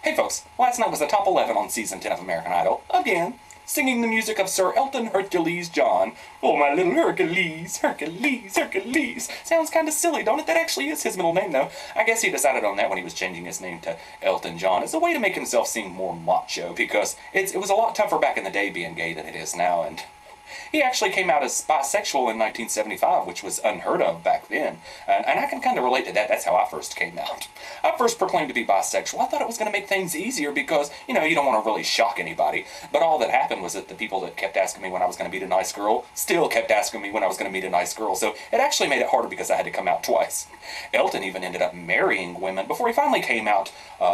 Hey folks, last night was the top 11 on season 10 of American Idol, again, singing the music of Sir Elton Hercules John. Oh, my little Hercules, Hercules, Hercules. Sounds kind of silly, don't it? That actually is his middle name, though. I guess he decided on that when he was changing his name to Elton John. It's a way to make himself seem more macho, because it was a lot tougher back in the day being gay than it is now, and he actually came out as bisexual in 1975, which was unheard of back then. And I can kind of relate to that. That's how I first came out. I first proclaimed to be bisexual. I thought it was going to make things easier because, you know, you don't want to really shock anybody. But all that happened was that the people that kept asking me when I was going to meet a nice girl still kept asking me when I was going to meet a nice girl. So it actually made it harder because I had to come out twice. Elton even ended up marrying women before he finally came out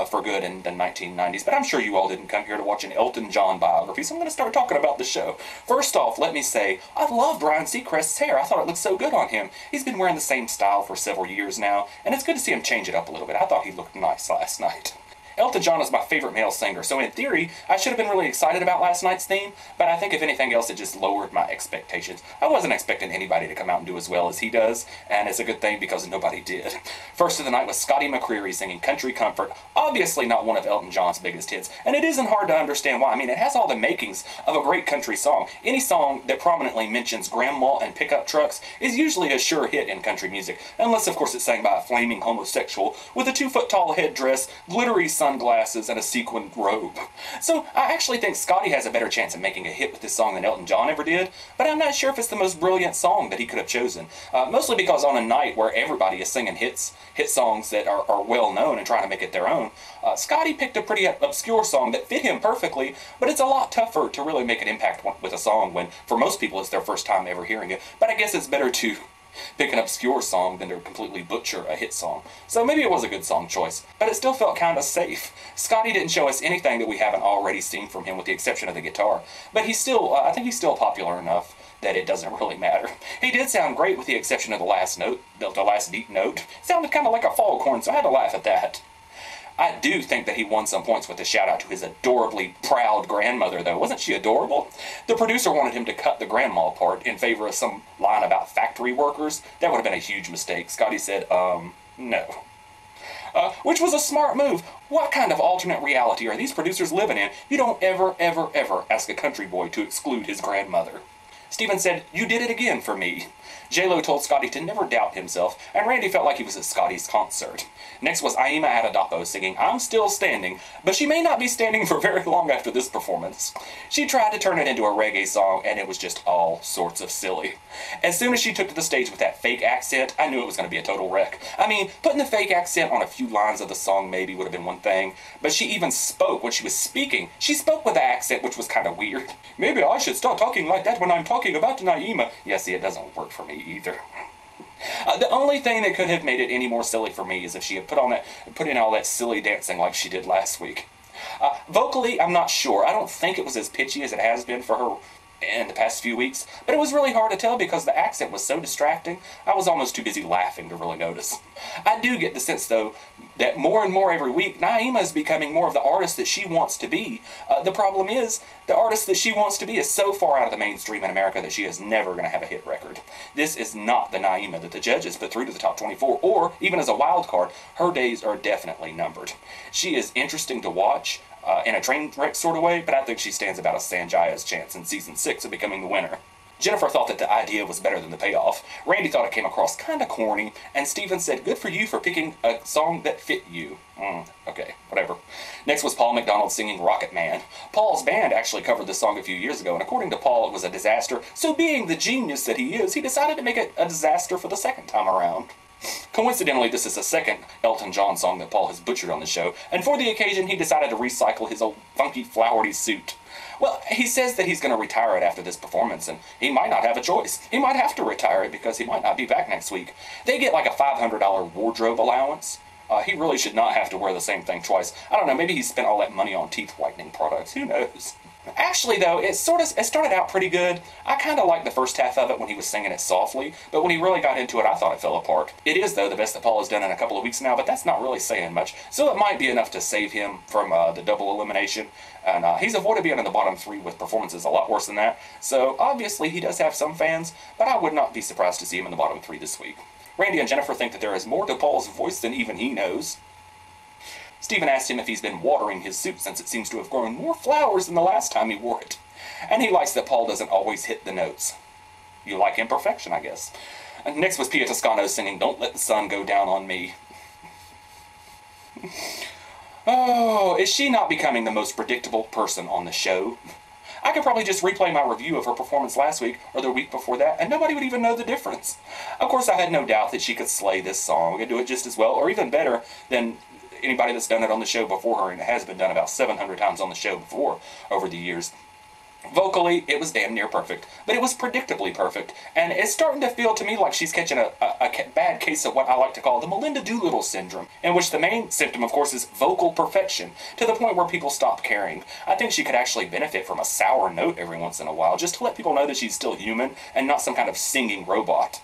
for good in the 1990s. But I'm sure you all didn't come here to watch an Elton John biography, so I'm going to start talking about the show. First off, let me say, I loved Ryan Seacrest's hair. I thought it looked so good on him. He's been wearing the same style for several years now, and it's good to see him change it up a little bit. I thought he looked nice last night. Elton John is my favorite male singer, so in theory, I should have been really excited about last night's theme, but I think if anything else, it just lowered my expectations. I wasn't expecting anybody to come out and do as well as he does, and it's a good thing because nobody did. First of the night was Scotty McCreery singing Country Comfort, obviously not one of Elton John's biggest hits, and it isn't hard to understand why. I mean, it has all the makings of a great country song. Any song that prominently mentions grandma and pickup trucks is usually a sure hit in country music, unless of course it's sang by a flaming homosexual with a 2-foot-tall headdress, glittery sunglasses, and a sequined robe. So I actually think Scotty has a better chance of making a hit with this song than Elton John ever did, but I'm not sure if it's the most brilliant song that he could have chosen. Mostly because on a night where everybody is singing hit songs that are well known and trying to make it their own, Scotty picked a pretty obscure song that fit him perfectly, but it's a lot tougher to really make an impact with a song when, for most people, it's their first time ever hearing it. But I guess it's better to pick an obscure song than to completely butcher a hit song. So maybe it was a good song choice, but it still felt kind of safe. Scotty didn't show us anything that we haven't already seen from him with the exception of the guitar, but he's still, I think he's still popular enough that it doesn't really matter. He did sound great with the exception of the last note, the last deep note. It sounded kind of like a foghorn, so I had to laugh at that. I do think that he won some points with a shout-out to his adorably proud grandmother, though. Wasn't she adorable? The producer wanted him to cut the grandma part in favor of some line about factory workers. That would have been a huge mistake. Scotty said, no. Which was a smart move. What kind of alternate reality are these producers living in? You don't ever, ever, ever ask a country boy to exclude his grandmother. Stephen said, "You did it again for me." J-Lo told Scotty to never doubt himself, and Randy felt like he was at Scotty's concert. Next was Niama Adedapo singing "I'm Still Standing," but she may not be standing for very long after this performance. She tried to turn it into a reggae song, and it was just all sorts of silly. As soon as she took to the stage with that fake accent, I knew it was going to be a total wreck. I mean, putting the fake accent on a few lines of the song maybe would have been one thing, but she even spoke when she was speaking. She spoke with the accent, which was kind of weird. Maybe I should start talking like that when I'm talking about Niama. Yeah, see, it doesn't work for me either. The only thing that could have made it any more silly for me is if she had put in all that silly dancing like she did last week. Vocally, I'm not sure. I don't think it was as pitchy as it has been for her in the past few weeks, but it was really hard to tell because the accent was so distracting, I was almost too busy laughing to really notice. I do get the sense, though, that more and more every week, Niama is becoming more of the artist that she wants to be. The problem is, the artist that she wants to be is so far out of the mainstream in America that she is never going to have a hit record. This is not the Niama that the judges put through to the top 24, or even as a wild card, her days are definitely numbered. She is interesting to watch, in a train wreck sort of way, but I think she stands about a Sanjaya's chance in season 6 of becoming the winner. Jennifer thought that the idea was better than the payoff. Randy thought it came across kind of corny, and Stephen said, "Good for you for picking a song that fit you." Okay, whatever. Next was Paul McDonald singing Rocket Man. Paul's band actually covered this song a few years ago, and according to Paul, it was a disaster, so being the genius that he is, he decided to make it a disaster for the second time around. Coincidentally, this is the second Elton John song that Paul has butchered on the show, and for the occasion he decided to recycle his old funky flowery suit. Well, he says that he's going to retire it after this performance, and he might not have a choice. He might have to retire it because he might not be back next week. They get like a $500 wardrobe allowance. He really should not have to wear the same thing twice. I don't know, maybe he spent all that money on teeth whitening products. Who knows? Actually, though, it started out pretty good. I kind of liked the first half of it when he was singing it softly, but when he really got into it, I thought it fell apart. It is, though, the best that Paul has done in a couple of weeks now, but that's not really saying much, so it might be enough to save him from the double elimination. And he's avoided being in the bottom 3 with performances a lot worse than that, so obviously he does have some fans, but I would not be surprised to see him in the bottom 3 this week. Randy and Jennifer think that there is more to Paul's voice than even he knows. Stephen asked him if he's been watering his suit since it seems to have grown more flowers than the last time he wore it. And he likes that Paul doesn't always hit the notes. You like imperfection, I guess. And next was Pia Toscano singing Don't Let the Sun Go Down on Me. Oh, is she not becoming the most predictable person on the show? I could probably just replay my review of her performance last week or the week before that, and nobody would even know the difference. Of course, I had no doubt that she could slay this song and do it just as well, or even better than anybody that's done it on the show before her, and it has been done about 700 times on the show before over the years. Vocally, it was damn near perfect, but it was predictably perfect, and it's starting to feel to me like she's catching a bad case of what I like to call the Melinda Doolittle syndrome, in which the main symptom, of course, is vocal perfection, to the point where people stop caring. I think she could actually benefit from a sour note every once in a while, just to let people know that she's still human and not some kind of singing robot.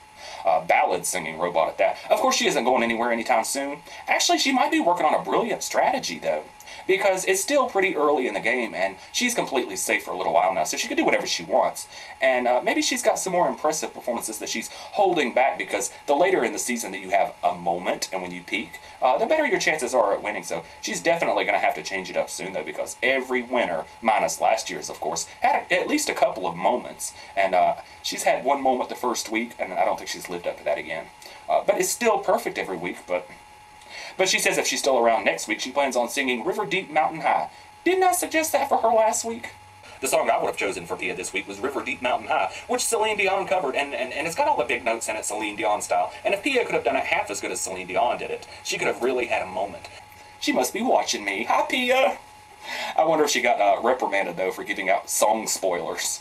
Ballad singing robot at that. Of course, she isn't going anywhere anytime soon. Actually, she might be working on a brilliant strategy, though, because it's still pretty early in the game, and she's completely safe for a little while now, so she can do whatever she wants. And maybe she's got some more impressive performances that she's holding back, because the later in the season that you have a moment, and when you peak, the better your chances are at winning. So she's definitely going to have to change it up soon, though, because every winner, minus last year's, of course, had at least a couple of moments. And she's had one moment the first week, and I don't think she's lived up to that again. But it's still perfect every week, But she says if she's still around next week, she plans on singing River Deep Mountain High. Didn't I suggest that for her last week? The song I would have chosen for Thia this week was River Deep Mountain High, which Celine Dion covered, and it's got all the big notes in it, Celine Dion style. And if Thia could have done it half as good as Celine Dion did it, she could have really had a moment. She must be watching me. Hi, Thia! I wonder if she got reprimanded, though, for giving out song spoilers.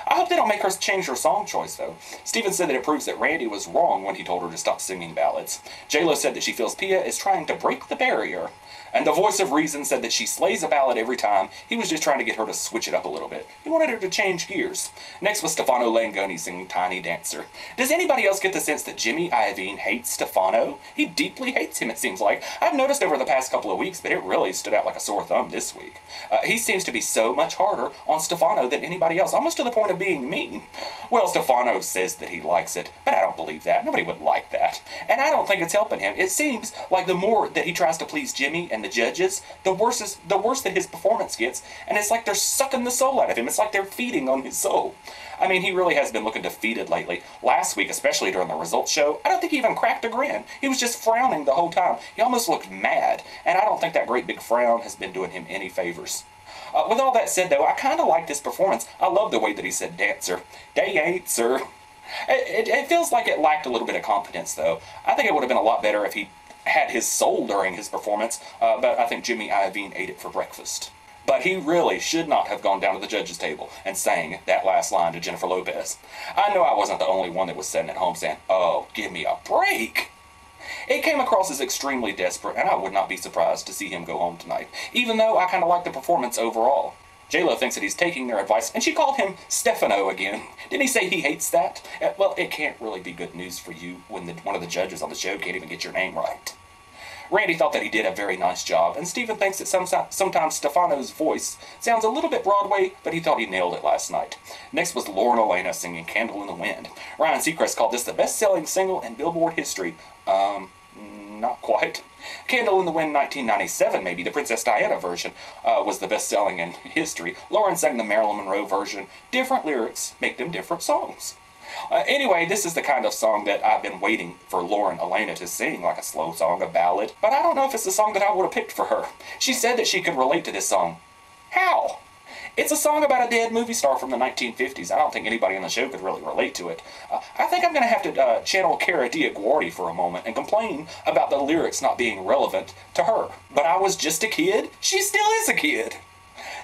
I hope they don't make her change her song choice, though. Steven said that it proves that Randy was wrong when he told her to stop singing ballads. J-Lo said that she feels Pia is trying to break the barrier. And the voice of reason said that she slays a ballad every time. He was just trying to get her to switch it up a little bit. He wanted her to change gears. Next was Stefano Langone singing Tiny Dancer. Does anybody else get the sense that Jimmy Iovine hates Stefano? He deeply hates him, it seems like. I've noticed over the past couple of weeks, but it really stood out like a sore thumb this week. He seems to be so much harder on Stefano than anybody else, almost to the point of being mean. Well, Stefano says that he likes it, but I don't believe that. Nobody would like that. And I don't think it's helping him. It seems like the more that he tries to please Jimmy and the judges, the worse that his performance gets, and it's like they're sucking the soul out of him. It's like they're feeding on his soul. I mean, he really has been looking defeated lately. Last week, especially during the results show, I don't think he even cracked a grin. He was just frowning the whole time. He almost looked mad, and I don't think that great big frown has been doing him any favors. With all that said, though, I kind of like this performance. I love the way that he said dancer. They ain't, sir. It feels like it lacked a little bit of confidence, though. I think it would have been a lot better if he had his soul during his performance, but I think Jimmy Iovine ate it for breakfast. But he really should not have gone down to the judges' table and sang that last line to Jennifer Lopez. I know I wasn't the only one that was sitting at home saying, "Oh, give me a break." It came across as extremely desperate, and I would not be surprised to see him go home tonight, even though I kind of like the performance overall. J-Lo thinks that he's taking their advice, and she called him Stefano again. Didn't he say he hates that? Well, it can't really be good news for you when one of the judges on the show can't even get your name right. Randy thought that he did a very nice job, and Steven thinks that sometimes Stefano's voice sounds a little bit Broadway, but he thought he nailed it last night. Next was Lauren Alaina singing Candle in the Wind. Ryan Seacrest called this the best-selling single in Billboard history. Not quite. Candle in the Wind 1997, maybe, the Princess Diana version, was the best-selling in history. Lauren sang the Marilyn Monroe version. Different lyrics make them different songs. Anyway, this is the kind of song that I've been waiting for Lauren Alaina to sing, like a slow song, a ballad. But I don't know if it's the song that I would have picked for her. She said that she could relate to this song. How? It's a song about a dead movie star from the 1950s. I don't think anybody on the show could really relate to it. I think I'm going to have to channel Cara Diaguardi for a moment and complain about the lyrics not being relevant to her. But I was just a kid. She still is a kid.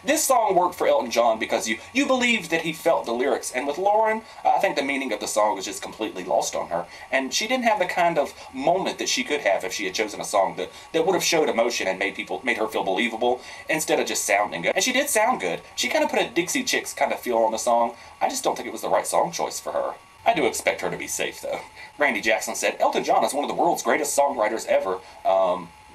This song worked for Elton John because you believed that he felt the lyrics, and with Lauren, I think the meaning of the song was just completely lost on her, and she didn't have the kind of moment that she could have if she had chosen a song that would have showed emotion and made her feel believable, instead of just sounding good. And she did sound good. She kind of put a Dixie Chicks kind of feel on the song. I just don't think it was the right song choice for her. I do expect her to be safe, though. Randy Jackson said, Elton John is one of the world's greatest songwriters ever.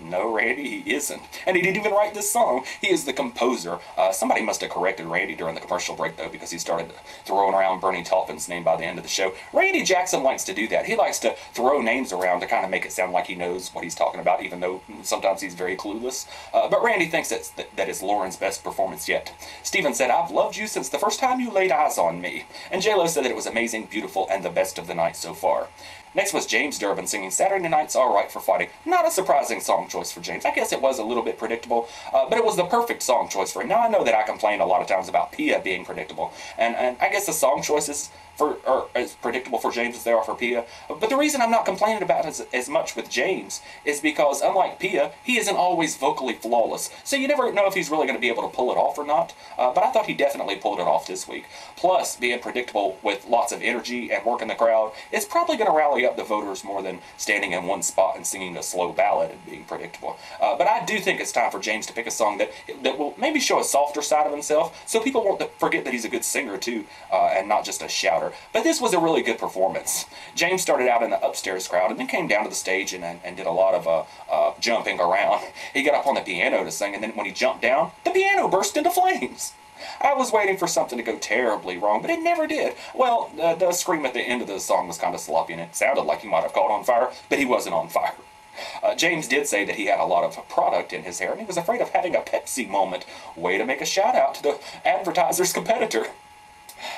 No, Randy, he isn't. And he didn't even write this song. He is the composer. Somebody must have corrected Randy during the commercial break, though, because he started throwing around Bernie Taupin's name by the end of the show. Randy Jackson likes to do that. He likes to throw names around to kind of make it sound like he knows what he's talking about, even though sometimes he's very clueless. But Randy thinks that is Lauren's best performance yet. Steven said, "I've loved you since the first time you laid eyes on me." And J-Lo said that it was amazing, beautiful, and the best of the night so far. Next was James Durbin singing Saturday Night's Alright for Fighting. Not a surprising song choice for James. I guess it was a little bit predictable, but it was the perfect song choice for him. Now, I know that I complain a lot of times about Pia being predictable, and I guess the song choices are as predictable for James as they are for Pia. But the reason I'm not complaining about it as much with James is because, unlike Pia, he isn't always vocally flawless. So you never know if he's really going to be able to pull it off or not. But I thought he definitely pulled it off this week. Plus, being predictable with lots of energy and working the crowd is probably going to rally up the voters more than standing in one spot and singing a slow ballad and being predictable. But I do think it's time for James to pick a song that will maybe show a softer side of himself, so people won't forget that he's a good singer too, and not just a shouter. But this was a really good performance. James started out in the upstairs crowd and then came down to the stage and did a lot of jumping around. He got up on the piano to sing, and then when he jumped down, the piano burst into flames. I was waiting for something to go terribly wrong, but it never did. Well, the scream at the end of the song was kind of sloppy, and it sounded like he might have caught on fire, but he wasn't on fire. James did say that he had a lot of product in his hair, and he was afraid of having a Pepsi moment. Way to make a shout out to the advertiser's competitor.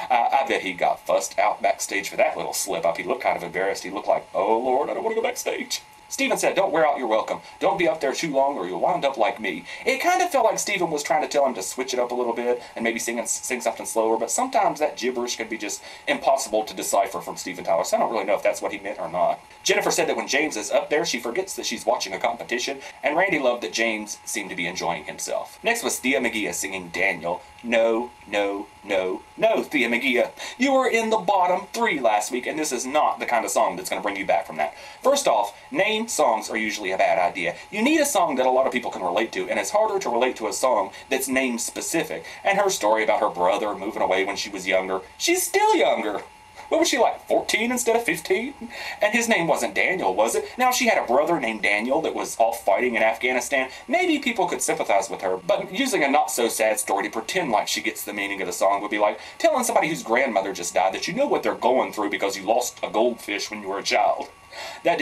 I bet he got fussed out backstage for that little slip-up. He looked kind of embarrassed. He looked like, "Oh, Lord, I don't want to go backstage." Steven said, "Don't wear out your welcome. Don't be up there too long or you'll wind up like me." It kind of felt like Steven was trying to tell him to switch it up a little bit and maybe sing something slower, but sometimes that gibberish can be just impossible to decipher from Steven Tyler, so I don't really know if that's what he meant or not. Jennifer said that when James is up there, she forgets that she's watching a competition, and Randy loved that James seemed to be enjoying himself. Next was Thia Megia singing Daniel. No, no, no, no, Thia Megia. You were in the bottom 3 last week, and this is not the kind of song that's going to bring you back from that. First off, name songs are usually a bad idea. You need a song that a lot of people can relate to, and it's harder to relate to a song that's name specific. And her story about her brother moving away when she was younger, she's still younger. What was she, like 14 instead of 15? And his name wasn't Daniel, was it? Now, if she had a brother named Daniel that was off fighting in Afghanistan, maybe people could sympathize with her. But using a not-so-sad story to pretend like she gets the meaning of the song would be like telling somebody whose grandmother just died that you know what they're going through because you lost a goldfish when you were a child.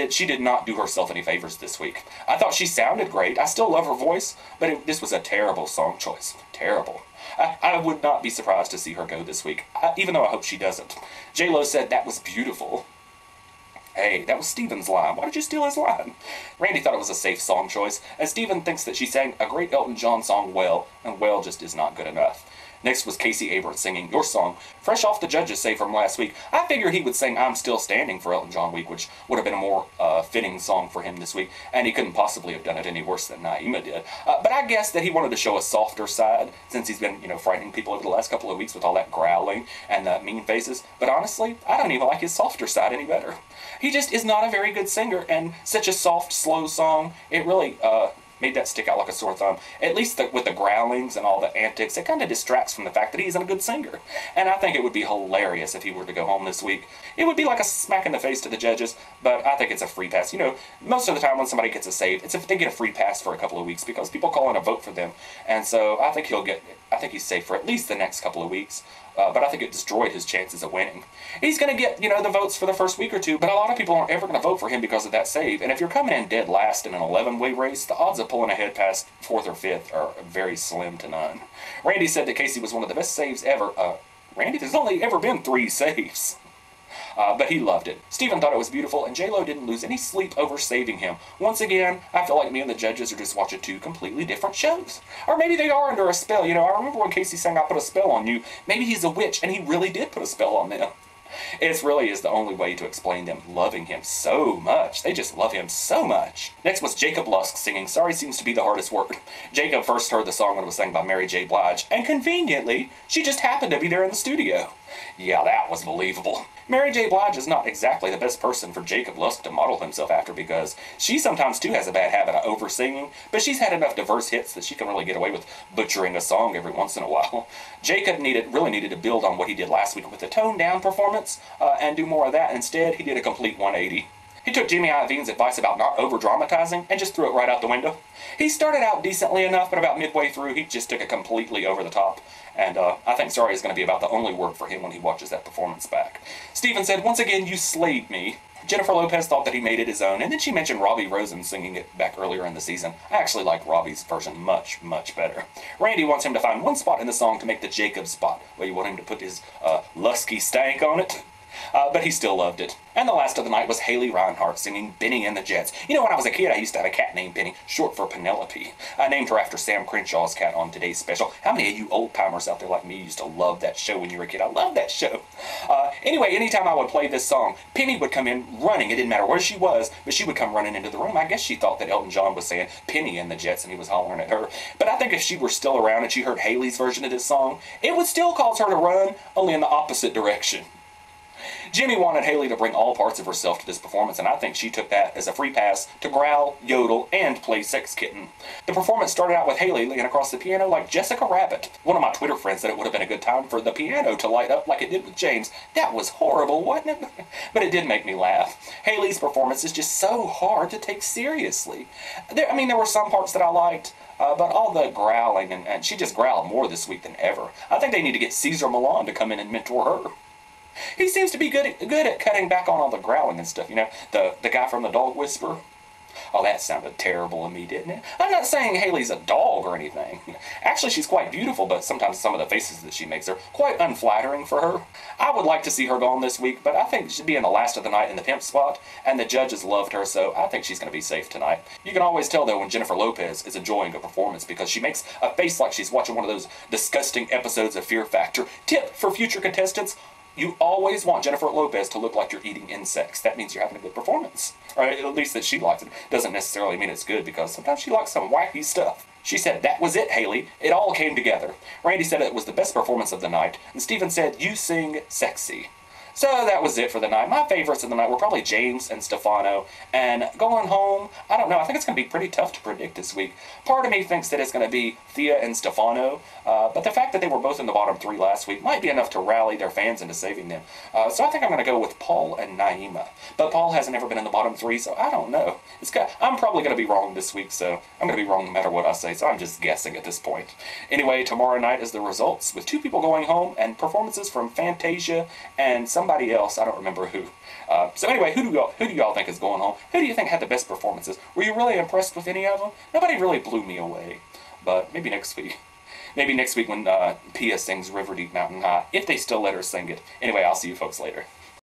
She did not do herself any favors this week. I thought she sounded great. I still love her voice, but this was a terrible song choice. Terrible. I would not be surprised to see her go this week, even though I hope she doesn't. J-Lo said that was beautiful. Hey, that was Steven's line. Why did you steal his line? Randy thought it was a safe song choice, and Steven thinks that she sang a great Elton John song well, and well just is not good enough. Next was Casey Abrams singing Your Song, fresh off the judges' say from last week. I figured he would sing I'm Still Standing for Elton John week, which would have been a more fitting song for him this week, and he couldn't possibly have done it any worse than Niama did. But I guess that he wanted to show a softer side, since he's been, frightening people over the last couple of weeks with all that growling and mean faces. But honestly, I don't even like his softer side any better. He just is not a very good singer, and such a soft, slow song, it really made that stick out like a sore thumb. At least with the growlings and all the antics, it kind of distracts from the fact that he isn't a good singer. And I think it would be hilarious if he were to go home this week. It would be like a smack in the face to the judges, but I think it's a free pass. Most of the time when somebody gets a save, it's if they get a free pass for a couple of weeks because people call in a vote for them. And so I think he's safe for at least the next couple of weeks. But I think it destroyed his chances of winning. He's going to get, the votes for the first week or two, but a lot of people aren't ever going to vote for him because of that save. And if you're coming in dead last in an 11-way race, the odds of pulling ahead past 4th or 5th are very slim to none. Randy said that Casey was one of the best saves ever. Randy, there's only ever been 3 saves. But he loved it. Steven thought it was beautiful, and J-Lo didn't lose any sleep over saving him. Once again, I feel like me and the judges are just watching 2 completely different shows. Or maybe they are under a spell. I remember when Casey sang I Put a Spell on You. Maybe he's a witch, and he really did put a spell on them. It really is the only way to explain them loving him so much. They just love him so much. Next was Jacob Lusk singing Sorry Seems to Be the Hardest Word. Jacob first heard the song when it was sung by Mary J. Blige, and conveniently, she just happened to be there in the studio. Yeah, that was believable. Mary J. Blige is not exactly the best person for Jacob Lusk to model himself after because she sometimes too has a bad habit of over-singing, but she's had enough diverse hits that she can really get away with butchering a song every once in a while. Jacob really needed to build on what he did last week with a toned-down performance and do more of that. Instead, he did a complete 180. He took Jimmy Iovine's advice about not over-dramatizing and just threw it right out the window. He started out decently enough, but about midway through, he just took it completely over the top. And I think Sorry is going to be about the only work for him when he watches that performance back. Stephen said, once again, you slayed me. Jennifer Lopez thought that he made it his own, and then she mentioned Robbie Rosen singing it back earlier in the season. I actually like Robbie's version much, much better. Randy wants him to find one spot in the song to make the Jacob spot, where you want him to put his lusky stank on it. But he still loved it. And the last of the night was Haley Reinhart singing Bennie and the Jets. You know, when I was a kid, I used to have a cat named Bennie, short for Penelope. I named her after Sam Crenshaw's cat on Today's Special. How many of you old-timers out there like me used to love that show when you were a kid? I love that show. Anyway, anytime I would play this song, Penny would come in running. It didn't matter where she was, but she would come running into the room. I guess she thought that Elton John was saying Penny and the Jets, and he was hollering at her. But I think if she were still around and she heard Haley's version of this song, it would still cause her to run, only in the opposite direction. Jimmy wanted Haley to bring all parts of herself to this performance, and I think she took that as a free pass to growl, yodel, and play sex kitten. The performance started out with Haley laying across the piano like Jessica Rabbit. One of my Twitter friends said it would have been a good time for the piano to light up like it did with James. That was horrible, wasn't it? But it did make me laugh. Haley's performance is just so hard to take seriously. There were some parts that I liked, but all the growling, and she just growled more this week than ever. I think they need to get Caesar Milan to come in and mentor her. He seems to be good at cutting back on all the growling and stuff, you know, the guy from The Dog Whisperer. Oh, that sounded terrible of me, didn't it? I'm not saying Haley's a dog or anything. Actually, she's quite beautiful, but sometimes some of the faces that she makes are quite unflattering for her. I would like to see her gone this week, but I think she'd be in the last of the night in the pimp spot, and the judges loved her, so I think she's going to be safe tonight. You can always tell, though, when Jennifer Lopez is enjoying a performance because she makes a face like she's watching one of those disgusting episodes of Fear Factor. Tip for future contestants: you always want Jennifer Lopez to look like you're eating insects. That means you're having a good performance. Or at least that she likes it. Doesn't necessarily mean it's good, because sometimes she likes some wacky stuff. She said, "That was it, Haley. It all came together." Randy said it was the best performance of the night. And Stephen said, "You sing sexy." So that was it for the night. My favorites of the night were probably James and Stefano. And going home, I don't know. I think it's going to be pretty tough to predict this week. Part of me thinks that it's going to be Thia and Stefano. But the fact that they were both in the bottom three last week might be enough to rally their fans into saving them. So I think I'm going to go with Paul and Niama. But Paul hasn't ever been in the bottom three, so I don't know. I'm probably going to be wrong this week, so I'm going to be wrong no matter what I say. So I'm just guessing at this point. Anyway, tomorrow night is the results, with 2 people going home and performances from Fantasia and somebody else. I don't remember who. So anyway, who do y'all think is going home? Who do you think had the best performances? Were you really impressed with any of them? Nobody really blew me away. But maybe next week. Maybe next week when Pia sings River Deep Mountain High, if they still let her sing it. Anyway, I'll see you folks later.